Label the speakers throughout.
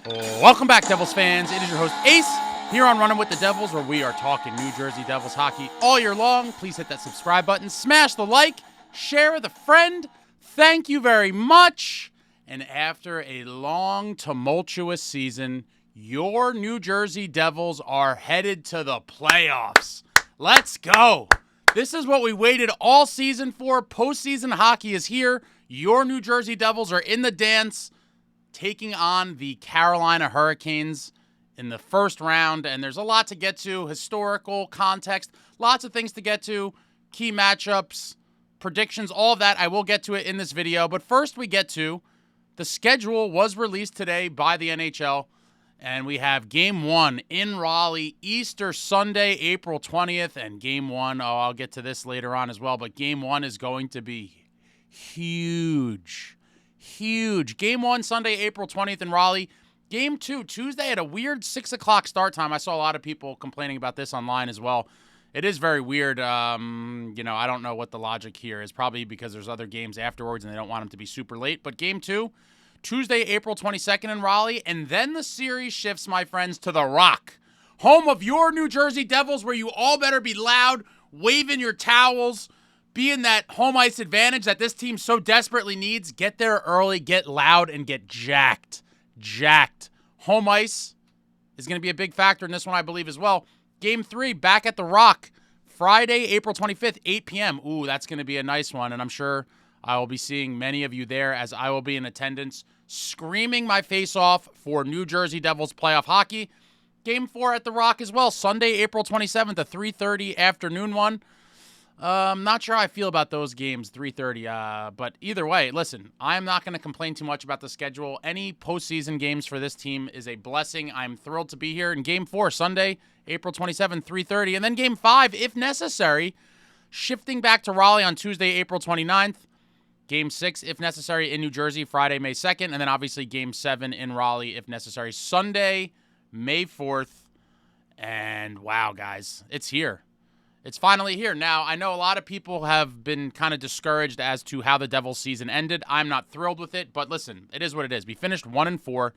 Speaker 1: Welcome back, Devils fans. It is your host, Ace, here on Running with the Devils, where we are talking New Jersey Devils hockey all year long. Please hit that subscribe button, smash the like, share with a friend. Thank you very much. And after a long, tumultuous season, your New Jersey Devils are headed to the playoffs. Let's go. This is what we waited all season for. Postseason hockey is here. Your New Jersey Devils are in the dance, taking on the Carolina Hurricanes in the first round. And there's a lot to get to, historical context, lots of things to get to, key matchups, predictions, all of that. I will get to it in this video. But first we get to the schedule was released today by the NHL. And we have Game 1 in Raleigh, Easter Sunday, April 20th. And Game 1, I'll get to this later on as well, but Game 1 is going to be huge. Huge. Game 1, Sunday, April 20th in Raleigh. Game 2, Tuesday at a weird 6 o'clock start time. I saw a lot of people complaining about this online as well. It is very weird. I don't know what the logic here is. Probably because there's other games afterwards and they don't want them to be super late. But Game 2, Tuesday, April 22nd in Raleigh. And then the series shifts, my friends, to The Rock, home of your New Jersey Devils, where you all better be loud, waving your towels, be in that home ice advantage that this team so desperately needs. Get there early, get loud, and get jacked. Jacked. Home ice is going to be a big factor in this one, I believe, as well. Game 3, back at The Rock, Friday, April 25th, 8 p.m. Ooh, that's going to be a nice one, and I'm sure I will be seeing many of you there, as I will be in attendance, screaming my face off for New Jersey Devils playoff hockey. Game 4 at The Rock as well, Sunday, April 27th, a 3:30 afternoon one. Not sure how I feel about those games, 3:30. But either way, listen, I'm not going to complain too much about the schedule. Any postseason games for this team is a blessing. I'm thrilled to be here. In Game 4, Sunday, April 27th, 3:30. And then Game 5, if necessary, shifting back to Raleigh on Tuesday, April 29th. Game 6, if necessary, in New Jersey, Friday, May 2nd. And then obviously Game 7 in Raleigh, if necessary, Sunday, May 4th. And wow, guys, it's here. It's finally here. Now, I know a lot of people have been kind of discouraged as to how the Devils season ended. I'm not thrilled with it, but listen, it is what it is. We finished 1-4.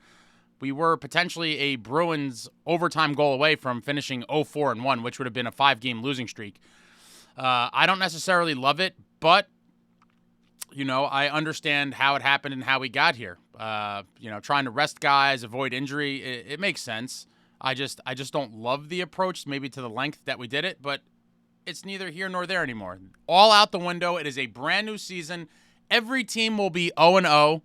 Speaker 1: We were potentially a Bruins overtime goal away from finishing 0-4-1, which would have been a 5-game losing streak. I don't necessarily love it, but I understand how it happened and how we got here. Trying to rest guys, avoid injury, it makes sense. I just don't love the approach, maybe to the length that we did it, but it's neither here nor there anymore. All out the window. It is a brand new season. Every team will be 0-0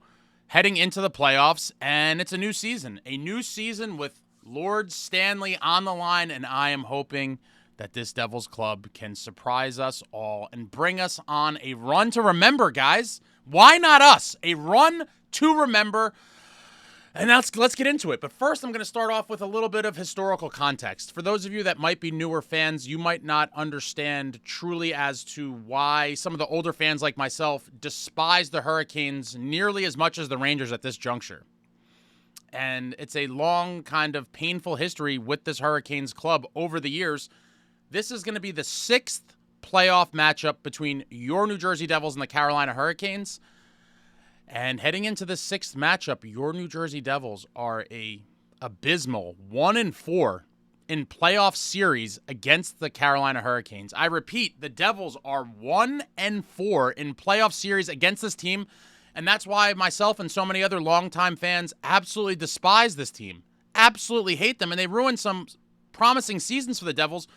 Speaker 1: heading into the playoffs, and it's a new season. A new season with Lord Stanley on the line, and I am hoping that this Devils club can surprise us all and bring us on a run to remember, guys. Why not us? A run to remember. And now let's get into it. But first, I'm going to start off with a little bit of historical context. For those of you that might be newer fans, you might not understand truly as to why some of the older fans like myself despise the Hurricanes nearly as much as the Rangers at this juncture. And it's a long, kind of painful history with this Hurricanes club over the years. This is going to be the 6th playoff matchup between your New Jersey Devils and the Carolina Hurricanes. And heading into the 6th matchup, your New Jersey Devils are a abysmal 1-4 in playoff series against the Carolina Hurricanes. I repeat, the Devils are 1-4 in playoff series against this team, and that's why myself and so many other longtime fans absolutely despise this team, absolutely hate them, and they ruined some promising seasons for the Devils.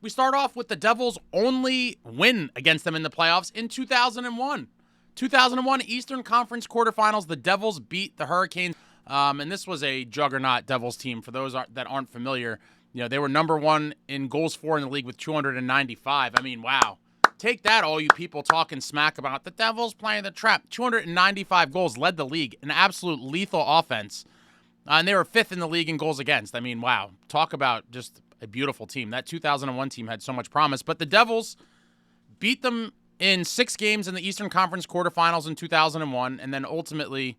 Speaker 1: We start off with the Devils' only win against them in the playoffs in 2001. 2001 Eastern Conference Quarterfinals, the Devils beat the Hurricanes, and this was a juggernaut Devils team. For those that aren't familiar, they were number 1 in goals for in the league with 295. I mean, wow. Take that, all you people talking smack about the Devils playing the trap. 295 goals, led the league, an absolute lethal offense, and they were 5th in the league in goals against. I mean, wow. Talk about just a beautiful team. That 2001 team had so much promise, but the Devils beat them in 6 games in the Eastern Conference Quarterfinals in 2001, and then ultimately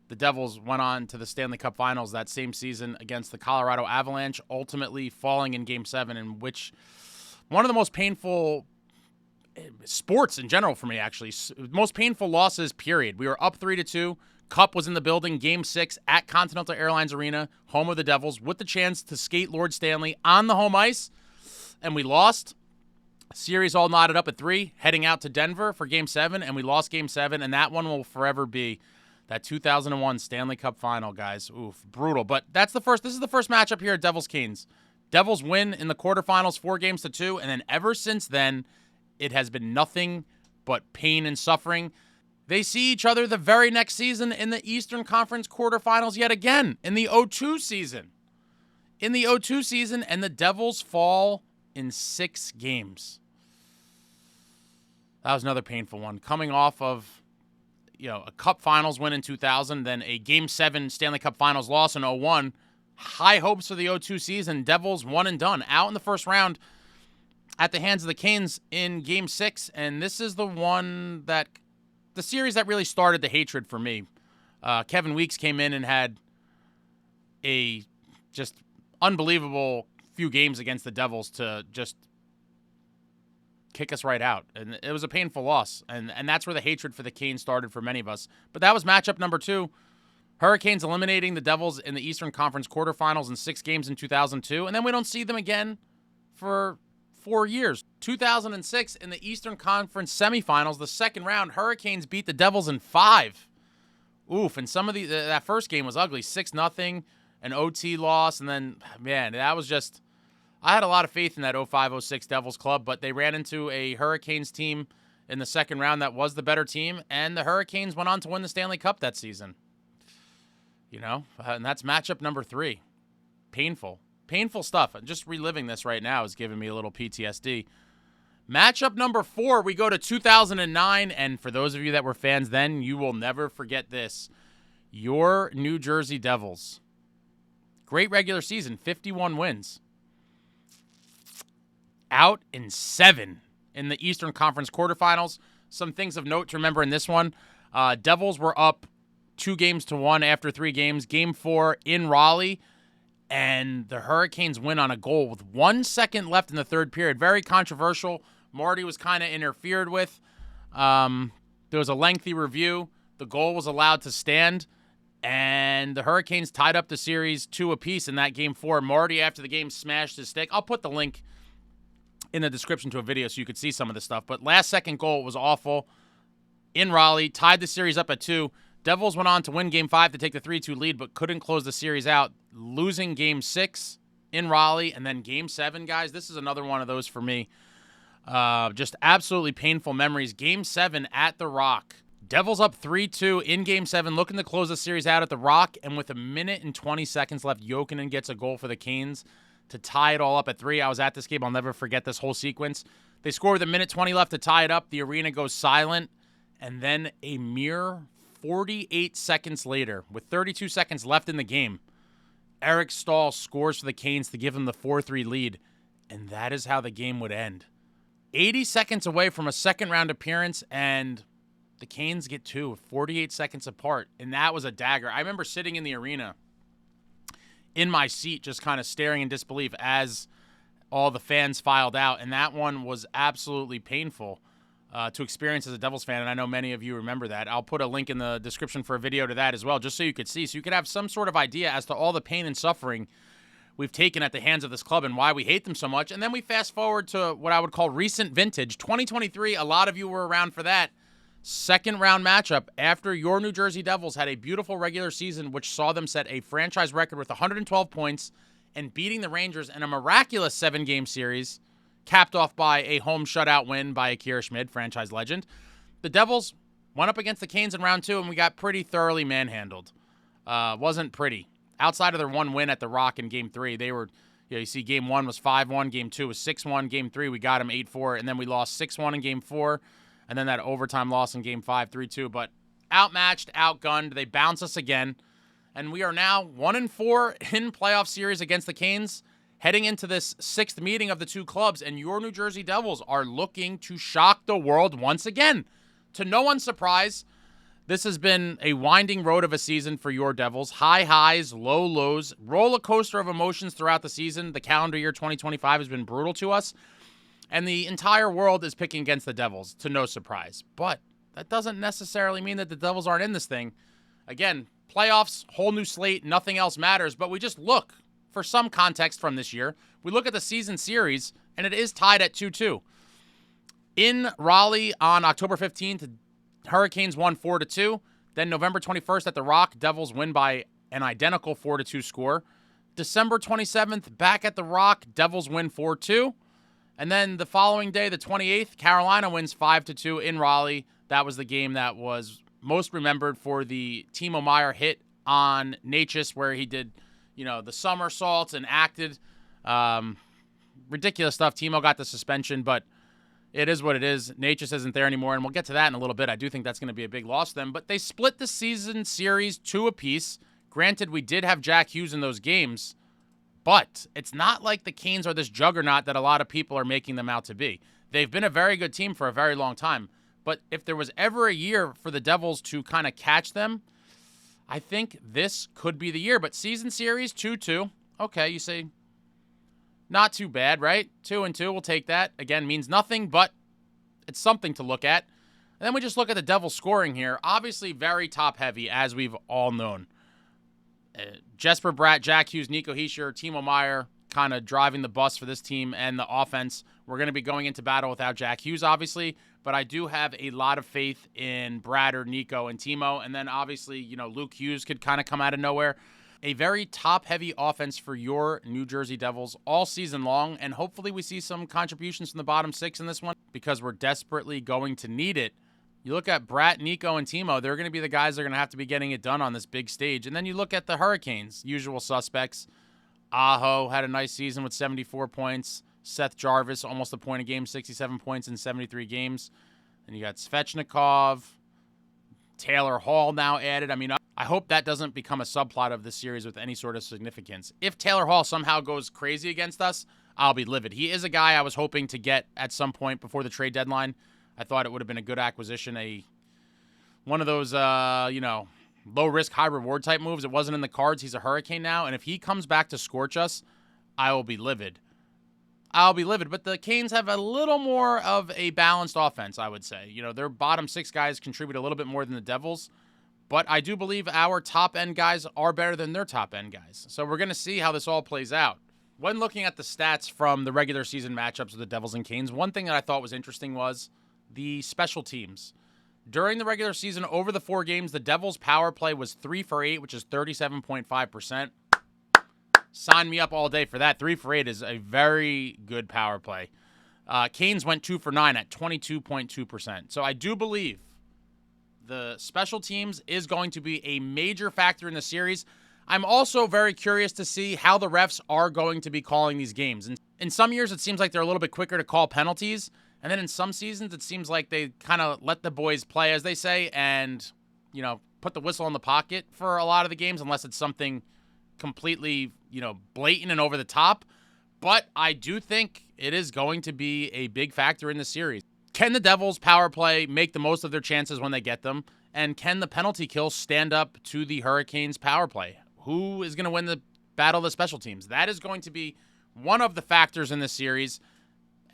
Speaker 1: the Devils went on to the Stanley Cup Finals that same season against the Colorado Avalanche, ultimately falling in Game 7, in which one of the most painful sports in general for me, actually, most painful losses, period. We were up 3-2, Cup was in the building, Game 6 at Continental Airlines Arena, home of the Devils, with the chance to skate Lord Stanley on the home ice, and we lost. Series all knotted up at 3, heading out to Denver for Game 7, and we lost Game 7, and that one will forever be that 2001 Stanley Cup final, guys. Oof, brutal. But this is the first matchup here at Devils-Canes. Devils win in the quarterfinals 4-2, and then ever since then, it has been nothing but pain and suffering. They see each other the very next season in the Eastern Conference Quarterfinals yet again, in the 2002 season. In the 2002 season, and the Devils fall in 6 games. That was another painful one. Coming off of, a Cup Finals win in 2000, then a Game 7 Stanley Cup Finals loss in 2001. High hopes for the 2002 season. Devils one and done. Out in the first round at the hands of the Canes in Game 6. And this is the series that really started the hatred for me. Kevin Weeks came in and had a just unbelievable few games against the Devils to just kick us right out. And it was a painful loss. And that's where the hatred for the Canes started for many of us. But that was matchup number 2. Hurricanes eliminating the Devils in the Eastern Conference Quarterfinals in 6 games in 2002. And then we don't see them again for 4 years. 2006 in the Eastern Conference Semifinals, the second round, Hurricanes beat the Devils in 5. Oof, and some of that first game was ugly. 6-0, an OT loss, and then, man, that was just... I had a lot of faith in that 05-06 Devils club, but they ran into a Hurricanes team in the second round that was the better team, and the Hurricanes went on to win the Stanley Cup that season. And that's matchup number 3. Painful. Painful stuff. Just reliving this right now is giving me a little PTSD. Matchup number 4, we go to 2009, and for those of you that were fans then, you will never forget this. Your New Jersey Devils. Great regular season, 51 wins. Out in 7 in the Eastern Conference Quarterfinals. Some things of note to remember in this one. Devils were up 2-1 after 3 games. Game 4 in Raleigh. And the Hurricanes win on a goal with 1 second left in the third period. Very controversial. Marty was kind of interfered with. There was a lengthy review. The goal was allowed to stand. And the Hurricanes tied up the series 2 apiece in that Game 4. Marty, after the game, smashed his stick. I'll put the link in the description to a video so you could see some of this stuff. But last-second goal was awful in Raleigh. Tied the series up at 2. Devils went on to win Game 5 to take the 3-2 lead, but couldn't close the series out, losing Game 6 in Raleigh. And then Game 7, guys, this is another one of those for me. Just absolutely painful memories. Game 7 at The Rock. Devils up 3-2 in Game 7, looking to close the series out at The Rock. And with 1 minute and 20 seconds left, Jokinen gets a goal for the Canes to tie it all up at 3. I was at this game. I'll never forget this whole sequence. They score with 1 minute 20 left to tie it up. The arena goes silent. And then a mere 48 seconds later, with 32 seconds left in the game, Eric Stahl scores for the Canes to give them the 4-3 lead. And that is how the game would end. 80 seconds away from a second-round appearance, and the Canes get 2, 48 seconds apart. And that was a dagger. I remember sitting in the arena in my seat, just kind of staring in disbelief as all the fans filed out. And that one was absolutely painful to experience as a Devils fan. And I know many of you remember that. I'll put a link in the description for a video to that as well, just so you could see. So you could have some sort of idea as to all the pain and suffering we've taken at the hands of this club and why we hate them so much. And then we fast forward to what I would call recent vintage. 2023, a lot of you were around for that. Second round matchup after your New Jersey Devils had a beautiful regular season, which saw them set a franchise record with 112 points and beating the Rangers in a miraculous 7-game series, capped off by a home shutout win by Akira Schmid, franchise legend. The Devils went up against the Canes in round 2, and we got pretty thoroughly manhandled. Wasn't pretty. Outside of their one win at the Rock in Game 3, they were, you see, Game 1 was 5-1, Game 2 was 6-1, Game 3 we got them 8-4, and then we lost 6-1 in Game 4. And then that overtime loss in Game 5, 3-2. But outmatched, outgunned. They bounce us again. And we are now 1-4 in playoff series against the Canes, heading into this 6th meeting of the two clubs. And your New Jersey Devils are looking to shock the world once again. To no one's surprise, this has been a winding road of a season for your Devils. High highs, low lows, roller coaster of emotions throughout the season. The calendar year 2025 has been brutal to us. And the entire world is picking against the Devils, to no surprise. But that doesn't necessarily mean that the Devils aren't in this thing. Again, playoffs, whole new slate, nothing else matters, but we just look for some context from this year. We look at the season series, and it is tied at 2-2. In Raleigh on October 15th, Hurricanes won 4-2. Then November 21st at the Rock, Devils win by an identical 4-2 score. December 27th, back at the Rock, Devils win 4-2. And then the following day, the 28th, Carolina wins 5-2 in Raleigh. That was the game that was most remembered for the Timo hit on Necas, where he did, the somersaults and acted. Ridiculous stuff. Timo got the suspension, but it is what it is. Necas isn't there anymore, and we'll get to that in a little bit. I do think that's going to be a big loss to them. But they split the season series 2 apiece. Granted, we did have Jack Hughes in those games, but it's not like the Canes are this juggernaut that a lot of people are making them out to be. They've been a very good team for a very long time. But if there was ever a year for the Devils to kind of catch them, I think this could be the year. But season series 2-2. Okay, you say, not too bad, right? 2-2, we'll take that. Again, means nothing, but it's something to look at. And then we just look at the Devils scoring here. Obviously very top-heavy, as we've all known. Jesperbratt, Jack Hughes, Nico Hischier, Timo Meier kind of driving the bus for this team and the offense. We're going to be going into battle without Jack Hughes, obviously, but I do have a lot of faith in Bratt or Nico and Timo. And then obviously, Luke Hughes could kind of come out of nowhere. A very top-heavy offense for your New Jersey Devils all season long, and hopefully we see some contributions from the bottom 6 in this one because we're desperately going to need it. You look at Bratt, Nico, and Timo, they're going to be the guys that are going to have to be getting it done on this big stage. And then you look at the Hurricanes, usual suspects. Aho had a nice season with 74 points. Sethjarvis, almost a point a game, 67 points in 73 games. And you got Svechnikov, Taylor Hall now added. I hope that doesn't become a subplot of this series with any sort of significance. If Taylor Hall somehow goes crazy against us, I'll be livid. He is a guy I was hoping to get at some point before the trade deadline. I thought it would have been a good acquisition, one of those, low-risk, high-reward type moves. It wasn't in the cards. He's a Hurricane now, and if he comes back to scorch us, I will be livid. But the Canes have a little more of a balanced offense, I would say. Their bottom 6 guys contribute a little bit more than the Devils, but I do believe our top-end guys are better than their top-end guys. So we're going to see how this all plays out. When looking at the stats from the regular season matchups of the Devils and Canes, one thing that I thought was interesting was the special teams. During the regular season, over the 4 games, the Devils' power play was 3 for 8, which is 37.5%. Sign me up all day for that. 3 for 8 is a very good power play. Canes went 2 for 9 at 22.2%. So I do believe the special teams is going to be a major factor in the series. I'm also very curious to see how the refs are going to be calling these games. And in some years, it seems like they're a little bit quicker to call penalties. And then in some seasons, it seems like they kind of let the boys play, as they say, and, put the whistle in the pocket for a lot of the games, unless it's something completely, blatant and over the top. But I do think it is going to be a big factor in the series. Can the Devils' power play make the most of their chances when they get them? And can the penalty kill stand up to the Hurricanes' power play? Who is going to win the battle of the special teams? That is going to be one of the factors in this series.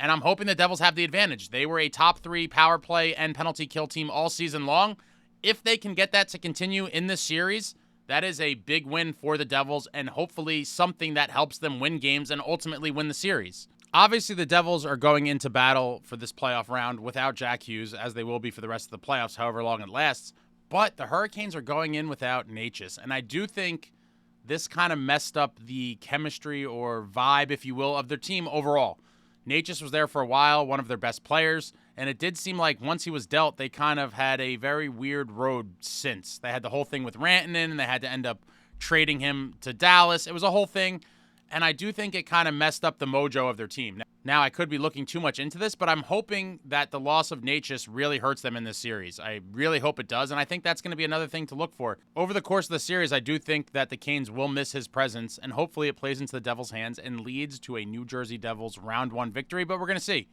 Speaker 1: And I'm hoping the Devils have the advantage. They were a top 3 power play and penalty kill team all season long. If they can get that to continue in this series, that is a big win for the Devils and hopefully something that helps them win games and ultimately win the series. Obviously, the Devils are going into battle for this playoff round without Jack Hughes, as they will be for the rest of the playoffs, however long it lasts. But the Hurricanes are going in without Necas. And I do think this kind of messed up the chemistry or vibe, if you will, of their team overall. Necas was there for a while, one of their best players, and it did seem like once he was dealt, they kind of had a very weird road since. They had the whole thing with Rantanen, and they had to end up trading him to Dallas. It was a whole thing, and I do think it kind of messed up the mojo of their team. Now, I could be looking too much into this, but I'm hoping that the loss of Necas really hurts them in this series. I really hope it does, and I think that's going to be another thing to look for. Over the course of the series, I do think that the Canes will miss his presence, and hopefully it plays into the Devils' hands and leads to a New Jersey Devils round 1 victory, but we're going to see.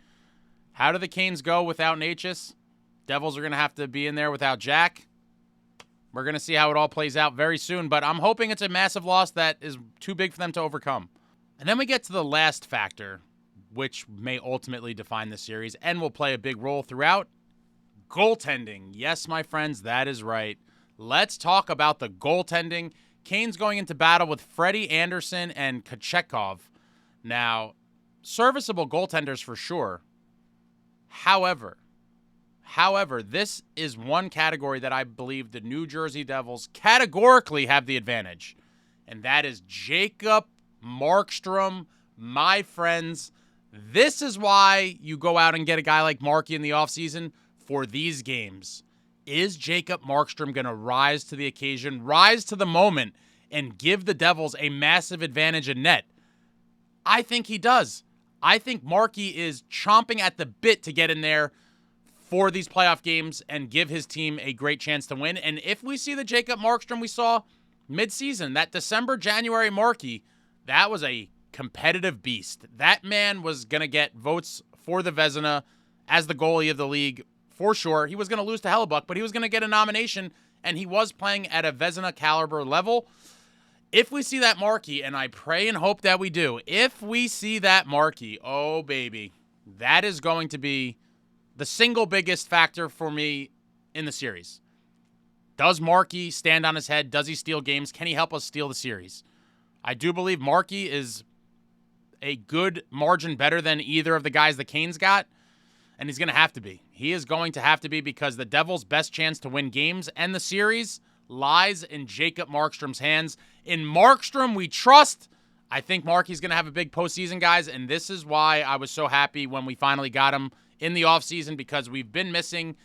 Speaker 1: How do the Canes go without Necas? Devils are going to have to be in there without Jack. We're going to see how it all plays out very soon, but I'm hoping it's a massive loss that is too big for them to overcome. And then we get to the last factor, which may ultimately define the series and will play a big role throughout. Goaltending. Yes, my friends, that is right. let's talk about the goaltending. Canes going into battle with Freddie Anderson and Kochetkov. Now, serviceable goaltenders for sure. However, this is one category that I believe the New Jersey Devils categorically have the advantage, and that is Jacob Markstrom, my friends. This is why you go out and get a guy like Marky in the offseason for these games. Is Jacob Markstrom going to rise to the occasion, rise to the moment, and give the Devils a massive advantage in net? I think he does. I think Marky is chomping at the bit to get in there for these playoff games and give his team a great chance to win. And if we see the Jacob Markstrom we saw midseason, that December-January Marky, that was a competitive beast. That man was going to get votes for the Vezina as the goalie of the league for sure. He was going to lose to Hellebuck, but he was going to get a nomination, and he was playing at a Vezina caliber level. If we see that Marky, and I pray and hope that we do, if we see that Marky, oh baby, that is going to be the single biggest factor for me in the series. Does Marky stand on his head? Does he steal games? Can he help us steal the series? I do believe Marky is a good margin better than either of the guys the Canes got, and he's going to have to be. He is going to have to be because the Devils' best chance to win games and the series lies in Jacob Markstrom's hands. In Markstrom, we trust. I think Marky's going to have a big postseason, guys, and this is why I was so happy when we finally got him in the offseason, because we've been missing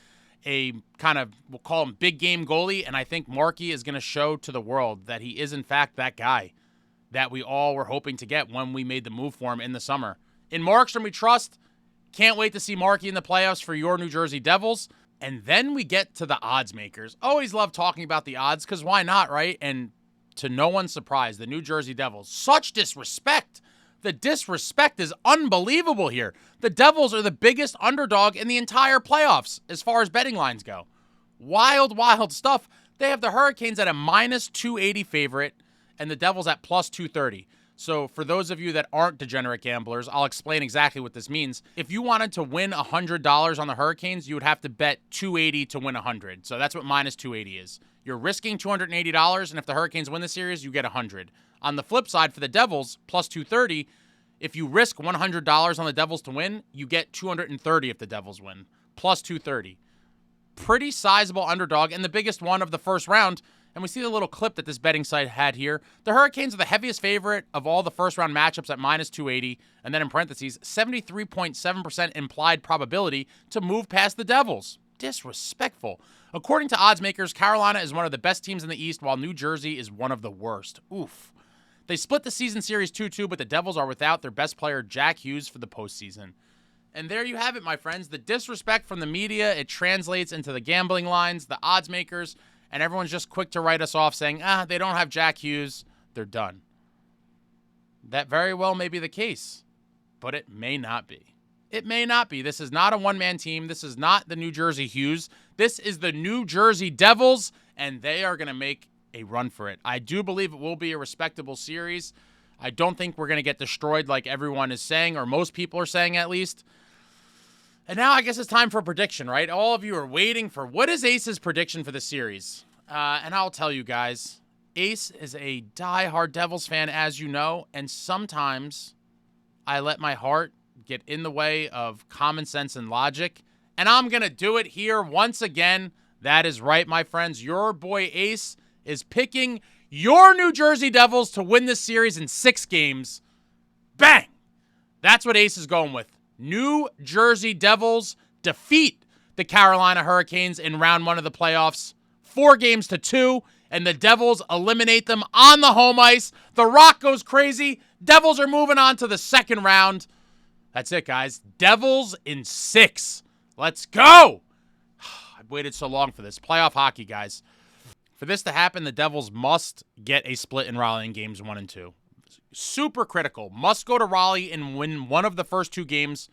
Speaker 1: a kind of, we'll call him big game goalie, and I think Marky is going to show to the world that he is, in fact, that guy that we all were hoping to get when we made the move for him in the summer. In Markstrom, we trust. Can't wait to see Marky in the playoffs for your New Jersey Devils. And then we get to the odds makers. Always love talking about the odds, because why not, right? And to no one's surprise, the New Jersey Devils, such disrespect. The disrespect is unbelievable here. The Devils are the biggest underdog in the entire playoffs as far as betting lines go. Wild, wild stuff. They have the Hurricanes at a minus 280 favorite and the Devils at plus 230. So for those of you that aren't degenerate gamblers, I'll explain exactly what this means. If you wanted to win $100 on the Hurricanes, you would have to bet 280 to win 100. So that's what minus 280 is. You're risking $280, and if the Hurricanes win the series, you get 100. On the flip side, for the Devils, plus 230, if you risk $100 on the Devils to win, you get 230 if the Devils win, plus 230. Pretty sizable underdog, and the biggest one of the first round. And we see the little clip that this betting site had here. The Hurricanes are the heaviest favorite of all the first-round matchups at minus 280, and then in parentheses, 73.7% implied probability to move past the Devils. Disrespectful. According to odds makers, Carolina is one of the best teams in the East, while New Jersey is one of the worst. Oof. They split the season series 2-2, but the Devils are without their best player, Jack Hughes, for the postseason. And there you have it, my friends. The disrespect from the media, it translates into the gambling lines, the odds makers, and everyone's just quick to write us off saying, they don't have Jack Hughes, they're done. That very well may be the case, but it may not be. It may not be. This is not a one-man team. This is not the New Jersey Hughes. This is the New Jersey Devils, and they are going to make a run for it. I do believe it will be a respectable series. I don't think we're going to get destroyed like everyone is saying, or most people are saying at least. And now I guess it's time for a prediction, right? All of you are waiting for what is Ace's prediction for the series. And I'll tell you guys, Ace is a diehard Devils fan, as you know, and sometimes I let my heart get in the way of common sense and logic, and I'm going to do it here once again. That is right, my friends. Your boy Ace is picking your New Jersey Devils to win this series in 6 games. Bang! That's what Ace is going with. New Jersey Devils defeat the Carolina Hurricanes in round 1 of the playoffs, 4-2, and the Devils eliminate them on the home ice. The Rock goes crazy. Devils are moving on to the second round. That's it, guys. Devils in 6. Let's go! I've waited so long for this. Playoff hockey, guys. For this to happen, the Devils must get a split in Raleigh in games 1 and 2. Super critical. Must go to Raleigh and win one of the first 2 games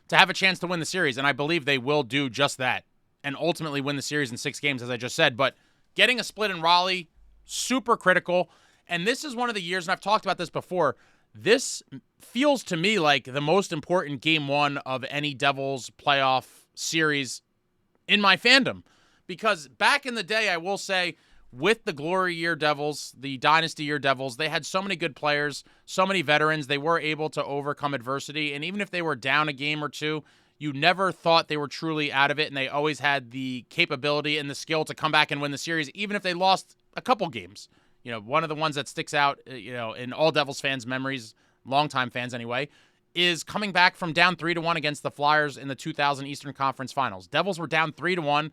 Speaker 1: to have a chance to win the series, and I believe they will do just that and ultimately win the series in 6 games, as I just said. But getting a split in Raleigh, super critical. And this is one of the years, and I've talked about this before, this feels to me like the most important game 1 of any Devils playoff series in my fandom, Because back in the day, I will say, with the glory year Devils, the dynasty year Devils, they had so many good players, so many veterans. They were able to overcome adversity. And even if they were down a game or two, you never thought they were truly out of it. And they always had the capability and the skill to come back and win the series, even if they lost a couple games. You know, one of the ones that sticks out, in all Devils fans' memories, longtime fans anyway, is coming back from down 3-1 against the Flyers in the 2000 Eastern Conference Finals. Devils were down 3-1.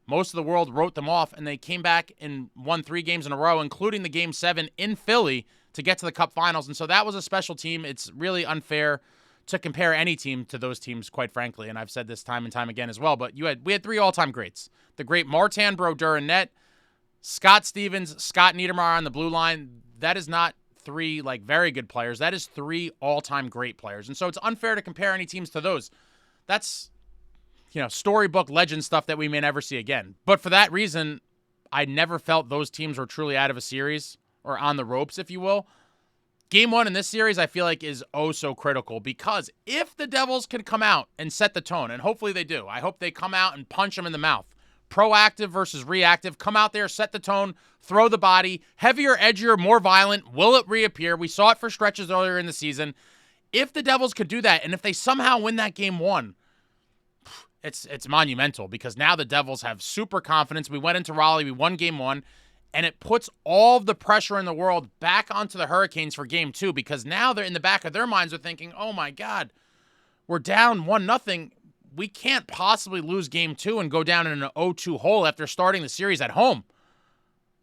Speaker 1: Most of the world wrote them off, and they came back and won 3 games in a row, including the Game 7 in Philly to get to the Cup Finals. And so that was a special team. It's really unfair to compare any team to those teams, quite frankly, and I've said this time and time again as well. But we had 3 all-time greats. The great Martin Brodeur in net, Scott Stevens, Scott Niedermayer on the blue line. That is not 3 very good players. That is 3 all-time great players. And so it's unfair to compare any teams to those. That's storybook legend stuff that we may never see again. But for that reason, I never felt those teams were truly out of a series or on the ropes, if you will. Game 1 in this series, I feel like, is oh so critical, because if the Devils can come out and set the tone, and hopefully they do, I hope they come out and punch them in the mouth. Proactive versus reactive. Come out there, set the tone, throw the body. Heavier, edgier, more violent. Will it reappear? We saw it for stretches earlier in the season. If the Devils could do that, and if they somehow win that Game 1, it's monumental, because now the Devils have super confidence. We went into Raleigh, we won Game 1, and it puts all of the pressure in the world back onto the Hurricanes for Game 2, because now they're in the back of their minds, they're thinking, oh my God, we're down 1-0. We can't possibly lose Game 2 and go down in an 0-2 hole after starting the series at home.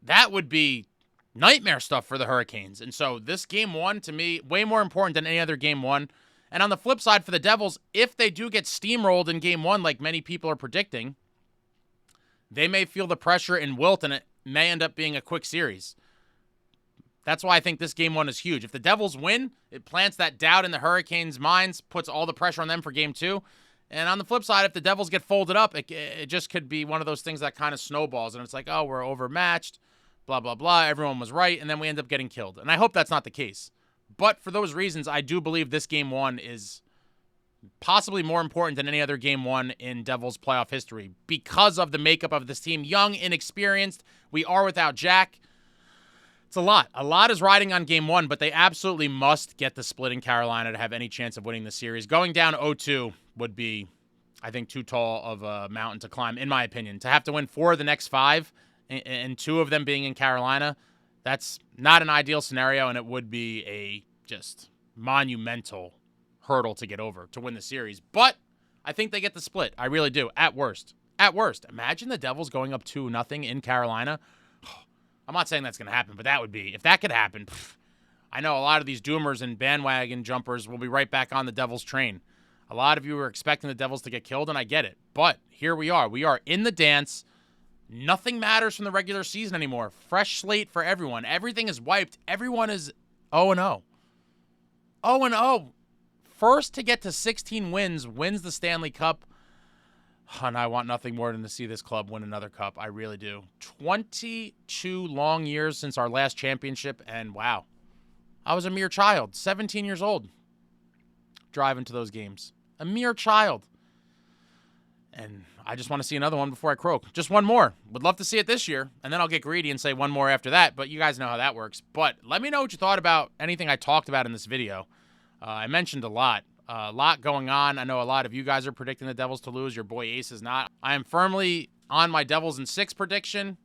Speaker 1: That would be nightmare stuff for the Hurricanes. And so this Game 1, to me, way more important than any other Game 1. And on the flip side for the Devils, if they do get steamrolled in Game 1 like many people are predicting, they may feel the pressure in wilt, and it may end up being a quick series. That's why I think this Game 1 is huge. If the Devils win, it plants that doubt in the Hurricanes' minds, puts all the pressure on them for Game 2. And on the flip side, if the Devils get folded up, it just could be one of those things that kind of snowballs. And it's like, oh, we're overmatched, blah, blah, blah. Everyone was right, and then we end up getting killed. And I hope that's not the case. But for those reasons, I do believe this Game 1 is possibly more important than any other Game 1 in Devils playoff history because of the makeup of this team. Young, inexperienced. We are without Jack. It's a lot. A lot is riding on Game 1, but they absolutely must get the split in Carolina to have any chance of winning the series. Going down 0-2 would be, I think, too tall of a mountain to climb, in my opinion. To have to win 4 of the next 5, and 2 of them being in Carolina, that's not an ideal scenario, and it would be a just monumental hurdle to get over to win the series. But I think they get the split. I really do. At worst. Imagine the Devils going up 2-0 in Carolina. I'm not saying that's going to happen, but that would be, if that could happen, I know a lot of these doomers and bandwagon jumpers will be right back on the Devils train. A lot of you are expecting the Devils to get killed, and I get it. But here we are. We are in the dance. Nothing matters from the regular season anymore. Fresh slate for everyone. Everything is wiped. Everyone is 0-0. 0-0. First to get to 16 wins the Stanley Cup. And I want nothing more than to see this club win another cup. I really do. 22 long years since our last championship, and wow. I was a mere child, 17 years old, driving to those games. A mere child. And I just want to see another one before I croak. Just one more. Would love to see it this year, and then I'll get greedy and say one more after that, but you guys know how that works. But let me know what you thought about anything I talked about in this video. I mentioned a lot going on. I know a lot of you guys are predicting the Devils to lose. Your boy Ace is not. I am firmly on my Devils in 6 prediction.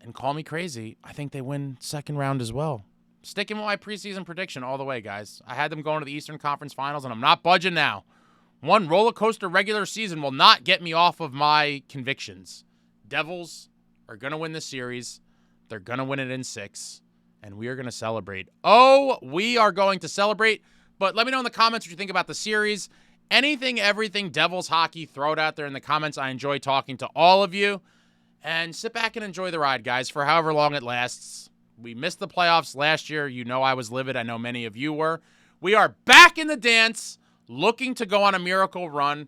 Speaker 1: And call me crazy, I think they win second round as well. Sticking with my preseason prediction all the way, guys. I had them going to the Eastern Conference Finals, and I'm not budging now. One roller coaster regular season will not get me off of my convictions. Devils are going to win this series. They're going to win it in 6. And we are going to celebrate. Oh, we are going to celebrate. But let me know in the comments what you think about the series. Anything, everything Devils hockey, throw it out there in the comments. I enjoy talking to all of you. And sit back and enjoy the ride, guys, for however long it lasts. We missed the playoffs last year. You know I was livid. I know many of you were. We are back in the dance, looking to go on a miracle run.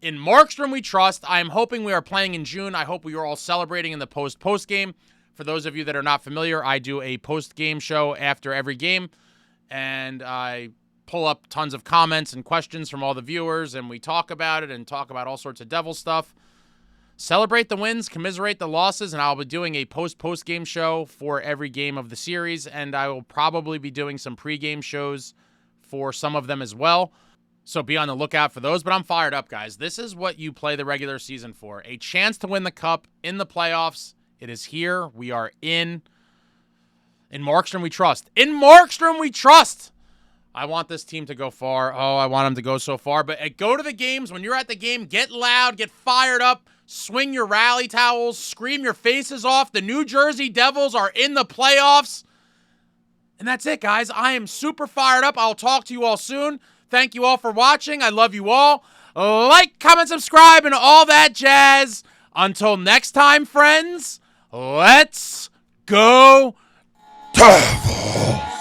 Speaker 1: In Markstrom we trust. I am hoping we are playing in June. I hope we are all celebrating in the post game. For those of you that are not familiar, I do a post-game show after every game, and I pull up tons of comments and questions from all the viewers, and we talk about it and talk about all sorts of Devil stuff. celebrate the wins, commiserate the losses, and I'll be doing a post-game show for every game of the series, and I will probably be doing some pre-game shows for some of them as well. So be on the lookout for those. But I'm fired up, guys. This is what you play the regular season for. A chance to win the cup in the playoffs. It is here. We are in. In Markstrom, we trust. In Markstrom, we trust. I want this team to go far. Oh, I want them to go so far. But go to the games. When you're at the game, get loud, get fired up, swing your rally towels, scream your faces off. The New Jersey Devils are in the playoffs. And that's it, guys. I am super fired up. I'll talk to you all soon. Thank you all for watching. I love you all. Like, comment, subscribe, and all that jazz. Until next time, friends, let's go Devils!